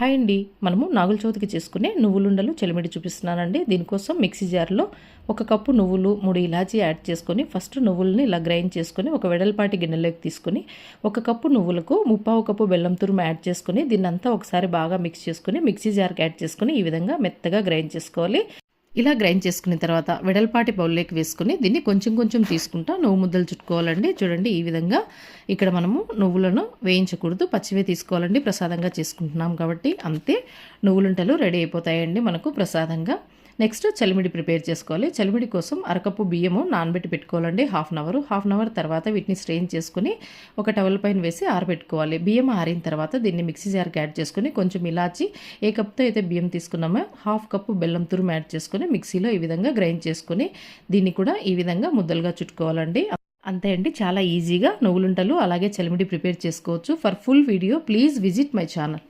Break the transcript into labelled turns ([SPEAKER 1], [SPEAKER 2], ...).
[SPEAKER 1] Hi అండి, మనము నాగుల చవితికి చేసుకునే నువ్వులుండలు చలిమిడి చూపిస్తున్నానండి. దీనికోసం మిక్సీ జార్లో 1 కప్పు నువ్వులు, 3 ఇలాచీ యాడ్ చేసుకొని ఫస్ట్ నువ్వులని ఇలా గ్రైండ్ చేసుకొని ఒక వెడల్పాటి గిన్నెలోకి తీసుకొని 1 కప్పు నువ్వులకు 3/4 కప్పు బెల్లం తురుము యాడ్ చేసుకొని దీన్నంతా ఒకసారి బాగా మిక్స్ చేసుకొని మిక్సీ జార్కి యాడ్ చేసుకొని ఈ విధంగా మెత్తగా గ్రైండ్ చేసుకోవాలి. ఇలా గ్రైండ్ చేసుకున్న తర్వాత వెడల్పాటి బౌల్లోకి వేసుకొని దీన్ని కొంచెం కొంచెం తీసుకుంటా నువ్వు ముద్దలు చుట్టుకోవాలండి. చూడండి, ఈ విధంగా ఇక్కడ మనము నువ్వులను వేయించకూడదు, పచ్చివే తీసుకోవాలండి. ప్రసాదంగా చేసుకుంటున్నాం కాబట్టి అంతే. నువ్వులుంటలు రెడీ అయిపోతాయండి మనకు ప్రసాదంగా. నెక్స్ట్ చలిమిడి ప్రిపేర్ చేసుకోవాలి. చలిమిడి కోసం 1 కప్పు బియ్యము నానబెట్టి పెట్టుకోవాలండి. హాఫ్ అన్ అవర్ తర్వాత వీటిని స్ట్రెయిన్ చేసుకుని ఒక టవల్ పైన వేసి ఆరబెట్టుకోవాలి. బియ్యం ఆరిన తర్వాత దీన్ని మిక్సీ జార్కి యాడ్ చేసుకుని కొంచెం ఇలాచి, ఏ కప్తో అయితే బియ్యం తీసుకున్నామో 1/2 కప్పు బెల్లం తురుము యాడ్ చేసుకుని మిక్సీలో ఈ విధంగా గ్రైండ్ చేసుకుని దీన్ని కూడా ఈ విధంగా ముద్దలుగా చుట్టుకోవాలండి. అంతే అండి, చాలా ఈజీగా నువ్వులుంటలు అలాగే చలిమిడి ప్రిపేర్ చేసుకోవచ్చు. For full video please visit my channel.